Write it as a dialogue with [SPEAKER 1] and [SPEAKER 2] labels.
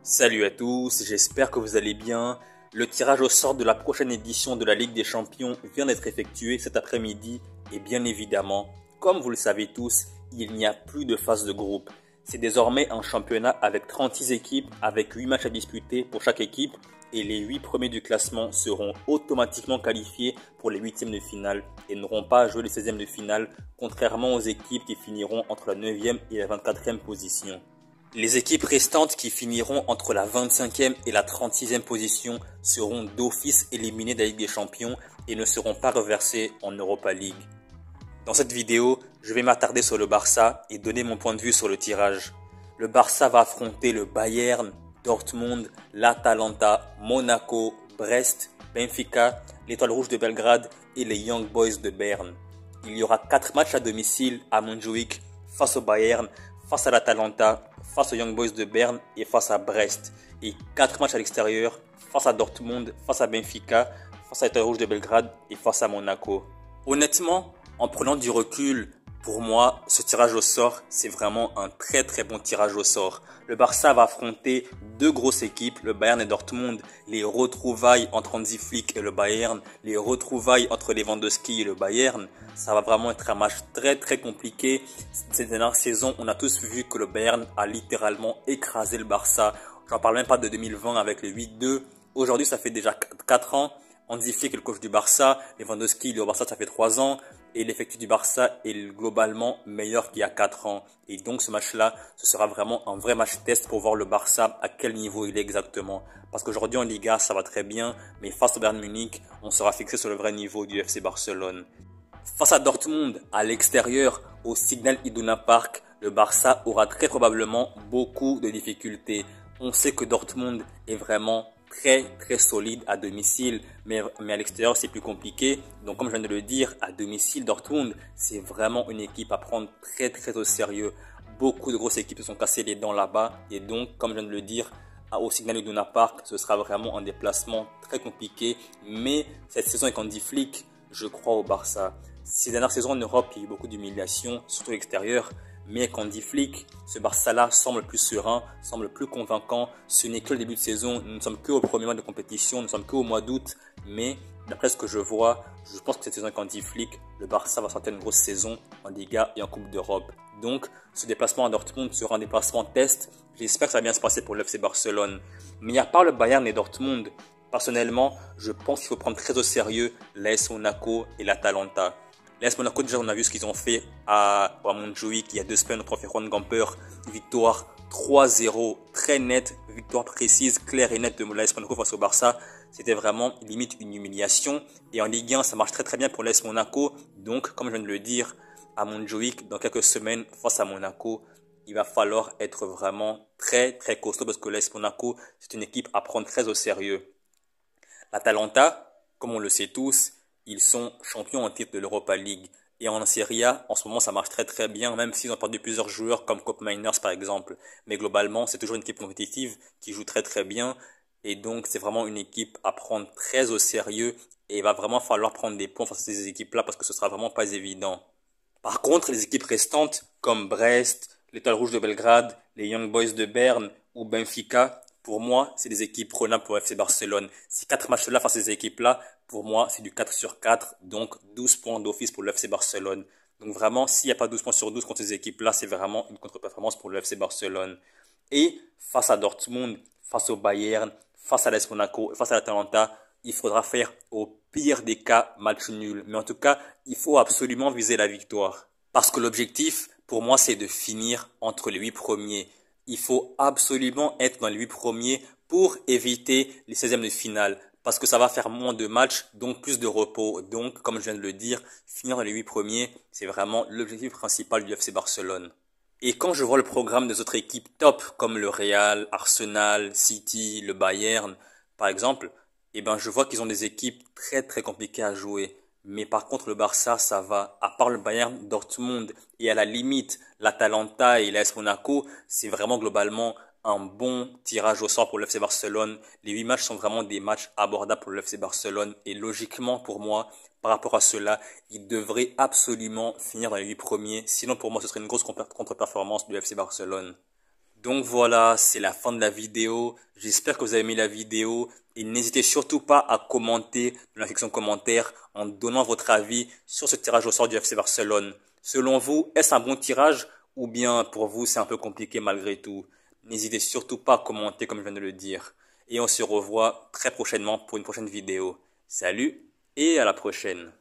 [SPEAKER 1] Salut à tous, j'espère que vous allez bien. Le tirage au sort de la prochaine édition de la Ligue des Champions vient d'être effectué cet après-midi et bien évidemment, comme vous le savez tous, il n'y a plus de phase de groupe. C'est désormais un championnat avec 36 équipes, avec 8 matchs à disputer pour chaque équipe et les 8 premiers du classement seront automatiquement qualifiés pour les 8e de finale et n'auront pas à jouer les 16e de finale, contrairement aux équipes qui finiront entre la 9e et la 24e position. Les équipes restantes qui finiront entre la 25e et la 36e position seront d'office éliminées de la Ligue des Champions et ne seront pas reversées en Europa League. Dans cette vidéo, je vais m'attarder sur le Barça et donner mon point de vue sur le tirage. Le Barça va affronter le Bayern, Dortmund, l'Atalanta, Monaco, Brest, Benfica, l'Étoile Rouge de Belgrade et les Young Boys de Berne. Il y aura 4 matchs à domicile à Montjuïc face au Bayern, face à l'Atalanta, face aux Young Boys de Berne et face à Brest. Et 4 matchs à l'extérieur, face à Dortmund, face à Benfica, face à l'Étoile Rouge de Belgrade et face à Monaco. Honnêtement, en prenant du recul, pour moi, ce tirage au sort, c'est vraiment un très bon tirage au sort. Le Barça va affronter deux grosses équipes, le Bayern et Dortmund, les retrouvailles entre Hansi Flick et le Bayern, les retrouvailles entre Lewandowski et le Bayern. Ça va vraiment être un match très compliqué. Cette dernière saison, on a tous vu que le Bayern a littéralement écrasé le Barça. J'en parle même pas de 2020 avec le 8-2. Aujourd'hui, ça fait déjà 4 ans. Hansi Flick est le coach du Barça, Lewandowski il est au Barça ça fait 3 ans et l'effectif du Barça est globalement meilleur qu'il y a 4 ans. Et donc ce match-là, ce sera vraiment un vrai match test pour voir le Barça à quel niveau il est exactement. Parce qu'aujourd'hui en Liga ça va très bien, mais face au Bayern Munich, on sera fixé sur le vrai niveau du FC Barcelone. Face à Dortmund, à l'extérieur, au Signal Iduna Park, le Barça aura très probablement beaucoup de difficultés. On sait que Dortmund est vraiment très solide à domicile, mais à l'extérieur c'est plus compliqué. Donc comme je viens de le dire, à domicile Dortmund c'est vraiment une équipe à prendre très au sérieux. Beaucoup de grosses équipes se sont cassées les dents là-bas et donc comme je viens de le dire, au Signal Iduna Park ce sera vraiment un déplacement très compliqué. Mais cette saison avec Hansi Flick, je crois au Barça. Ces dernières saisons en Europe, il y a eu beaucoup d'humiliations, surtout à l'extérieur. Mais avec Hansi Flick, ce Barça-là semble plus serein, semble plus convaincant. Ce n'est que le début de saison, nous ne sommes que au premier mois de compétition, nous ne sommes qu'au mois d'août. Mais d'après ce que je vois, je pense que cette saison avec Hansi Flick, le Barça va sortir une grosse saison en Liga et en Coupe d'Europe. Donc, ce déplacement à Dortmund sera un déplacement test. J'espère que ça va bien se passer pour le FC Barcelone. Mais à part le Bayern et Dortmund, personnellement, je pense qu'il faut prendre très au sérieux l'AS Monaco et l'Atalanta. L'AS Monaco, déjà, on a vu ce qu'ils ont fait à Montjuïc il y a 2 semaines au trophée Juan Gamper. Victoire 3-0, très nette, victoire précise, claire et nette de l'AS Monaco face au Barça. C'était vraiment limite une humiliation. Et en Ligue 1, ça marche très bien pour l'AS Monaco. Donc, comme je viens de le dire, à Montjuïc, dans quelques semaines, face à Monaco, il va falloir être vraiment très costaud parce que l'AS Monaco, c'est une équipe à prendre très au sérieux. L'Atalanta, comme on le sait tous, ils sont champions en titre de l'Europa League. Et en Serie A, en ce moment, ça marche très bien, même s'ils ont perdu plusieurs joueurs comme Koop Miners par exemple. Mais globalement, c'est toujours une équipe compétitive qui joue très bien. Et donc, c'est vraiment une équipe à prendre très au sérieux. Et il va vraiment falloir prendre des points face à ces équipes-là parce que ce sera vraiment pas évident. Par contre, les équipes restantes, comme Brest, l'Étoile Rouge de Belgrade, les Young Boys de Berne ou Benfica, pour moi, c'est des équipes prenables pour FC Barcelone. Ces 4 matchs-là face à ces équipes-là, pour moi, c'est du 4 sur 4, donc 12 points d'office pour le FC Barcelone. Donc vraiment, s'il n'y a pas 12 points sur 12 contre ces équipes-là, c'est vraiment une contre-performance pour le FC Barcelone. Et face à Dortmund, face au Bayern, face à l'AS Monaco, face à l'Atalanta, il faudra faire au pire des cas match nul. Mais en tout cas, il faut absolument viser la victoire. Parce que l'objectif, pour moi, c'est de finir entre les 8 premiers. Il faut absolument être dans les 8 premiers pour éviter les 16e de finale. Parce que ça va faire moins de matchs, donc plus de repos. Donc, comme je viens de le dire, finir dans les 8 premiers, c'est vraiment l'objectif principal du FC Barcelone. Et quand je vois le programme des autres équipes top, comme le Real, Arsenal, City, le Bayern, par exemple, eh ben, je vois qu'ils ont des équipes très compliquées à jouer. Mais par contre, le Barça, ça va. À part le Bayern, Dortmund et à la limite, l'Atalanta et l'AS Monaco, c'est vraiment globalement un bon tirage au sort pour le FC Barcelone. Les 8 matchs sont vraiment des matchs abordables pour le FC Barcelone. Et logiquement, pour moi, par rapport à cela, il devrait absolument finir dans les 8 premiers. Sinon, pour moi, ce serait une grosse contre-performance du FC Barcelone. Donc voilà, c'est la fin de la vidéo. J'espère que vous avez aimé la vidéo. Et n'hésitez surtout pas à commenter dans la section commentaires en donnant votre avis sur ce tirage au sort du FC Barcelone. Selon vous, est-ce un bon tirage ou bien pour vous c'est un peu compliqué malgré tout? N'hésitez surtout pas à commenter comme je viens de le dire. Et on se revoit très prochainement pour une prochaine vidéo. Salut et à la prochaine.